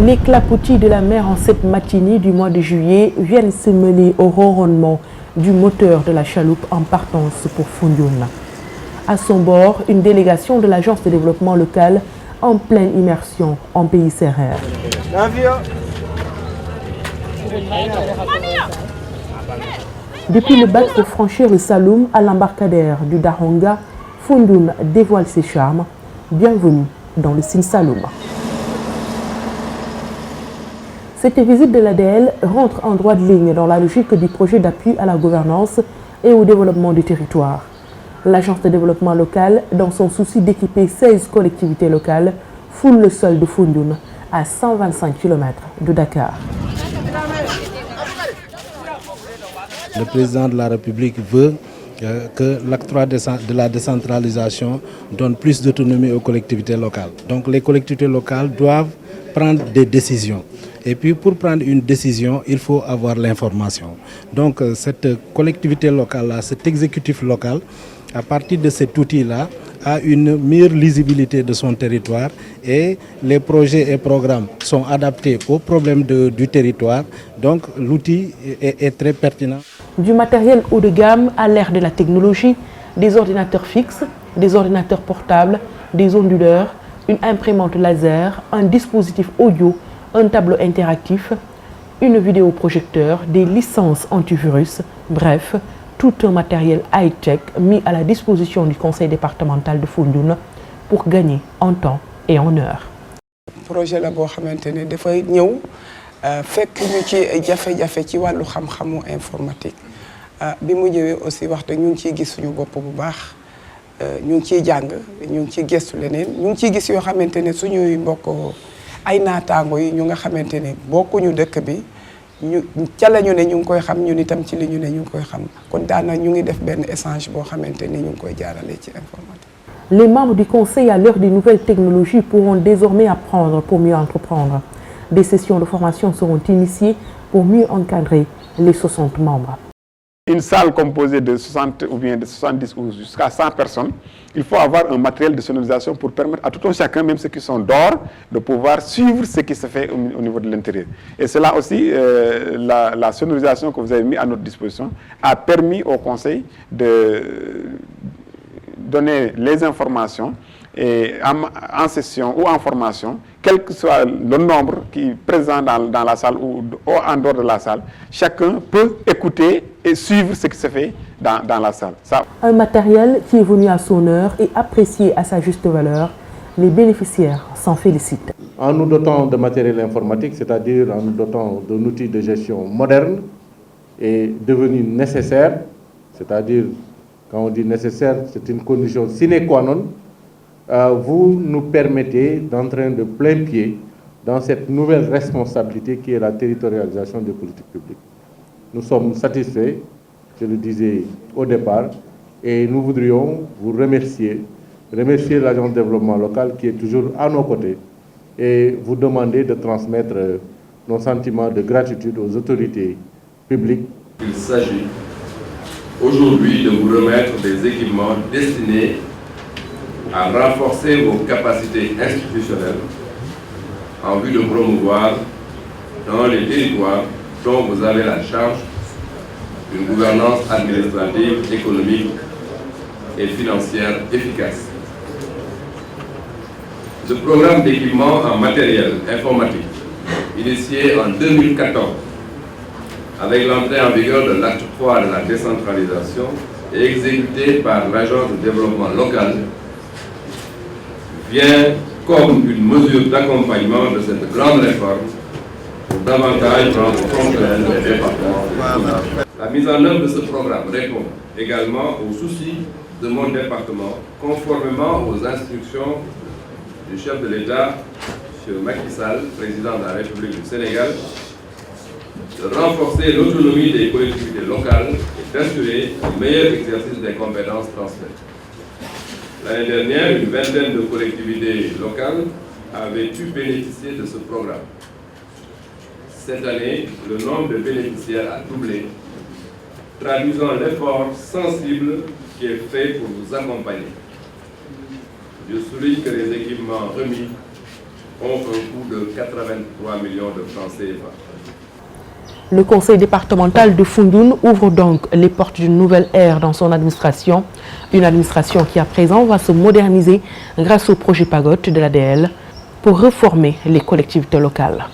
Les clapotis de la mer en cette matinée du mois de juillet viennent se mêler au ronronnement du moteur de la chaloupe en partance pour Foundiougne. À son bord, une délégation de l'Agence de développement local en pleine immersion en pays sérère. Depuis le bac pour franchir le Saloum à l'embarcadère du Daronga, Foundiougne dévoile ses charmes. Bienvenue dans le Sine Saloum. Cette visite de l'ADL rentre en droite ligne dans la logique du projet d'appui à la gouvernance et au développement du territoire. L'Agence de développement local, dans son souci d'équiper 16 collectivités locales, foule le sol de Foundiougne à 125 km de Dakar. Le président de la République veut que l'acte 3 de la décentralisation donne plus d'autonomie aux collectivités locales. Donc les collectivités locales doivent prendre des décisions. Et puis pour prendre une décision, il faut avoir l'information. Donc cette collectivité locale-là, cet exécutif local, à partir de cet outil-là, a une meilleure lisibilité de son territoire et les projets et programmes sont adaptés aux problèmes du territoire. Donc l'outil est très pertinent. Du matériel haut de gamme à l'ère de la technologie, des ordinateurs fixes, des ordinateurs portables, des onduleurs, une imprimante laser, un dispositif audio, un tableau interactif, une vidéoprojecteur, des licences antivirus, bref, tout un matériel high-tech mis à la disposition du conseil départemental de Foundiougne pour gagner en temps et en heure. Projet la boo xamantene dafay ñëw fekk ñu ci jafe-jafe ci wàllu xam-xamu informatique bi mu ñëwee aussi waxtu ñu ngi ciy gis suñu bopp bu baax ñu ngi ciy jàng ñu ngi ciy gëstu leneen ñu ngi ciy gis yoo xamante ne suñuy mbokk ay naataango yi ñu nga xamante ne bokkuñu dëkk bi ñu ca la ñu ne ñu ngi koy xam ñun itam ci li ñu ne ñu ngi koy xam kon daana ñu ngi def benn échange boo xamante ni ñu ngi koy jaarale ci informatique. Les membres du conseil à l'heure des nouvelles technologies pourront désormais apprendre pour mieux entreprendre. Des sessions de formation seront initiées pour mieux encadrer les 60 membres. Une salle composée de 60 ou bien de 70 ou jusqu'à 100 personnes, il faut avoir un matériel de sonorisation pour permettre à tout un chacun, même ceux qui sont dehors, de pouvoir suivre ce qui se fait au niveau de l'intérieur. Et cela aussi, la sonorisation que vous avez mis à notre disposition a permis au conseil de donner les informations et en session ou en formation, quel que soit le nombre qui est présent dans la salle ou en dehors de la salle, chacun peut écouter et suivre ce qui se fait dans la salle. Ça. Un matériel qui est venu à son heure et apprécié à sa juste valeur. Les bénéficiaires s'en félicitent. En nous dotant de matériel informatique, c'est-à-dire en nous dotant d'un outil de gestion moderne et devenu nécessaire, c'est-à-dire quand on dit nécessaire, c'est une condition sine qua non, vous nous permettez d'entrer de plein pied dans cette nouvelle responsabilité qui est la territorialisation des politiques publiques. Nous sommes satisfaits, je le disais au départ, et nous voudrions vous remercier l'Agence de développement local qui est toujours à nos côtés et vous demander de transmettre nos sentiments de gratitude aux autorités publiques. Il s'agit aujourd'hui de vous remettre des équipements destinés à renforcer vos capacités institutionnelles en vue de promouvoir dans les territoires dont vous avez la charge une gouvernance administrative, économique et financière efficace. Ce programme d'équipement en matériel informatique, initié en 2014, avec l'entrée en vigueur de l'acte 3 de la décentralisation et exécuté par l'Agence de développement local, vient comme une mesure d'accompagnement de cette grande réforme pour davantage rendre fonctionnel les départements. La mise en œuvre de ce programme répond également aux soucis de mon département, conformément aux instructions du chef de l'État, M. Macky Sall, président de la République du Sénégal, de renforcer l'autonomie des collectivités locales et d'assurer un meilleur exercice des compétences transférées. L'année dernière, une vingtaine de collectivités locales avaient pu bénéficier de ce programme. Cette année, le nombre de bénéficiaires a doublé, traduisant l'effort sensible qui est fait pour vous accompagner. Je souligne que les équipements remis ont un coût de 83 millions de francs CFA. Le conseil départemental de Foundiougne ouvre donc les portes d'une nouvelle ère dans son administration. Une administration qui à présent va se moderniser grâce au projet Pagote de l'ADL pour reformer les collectivités locales.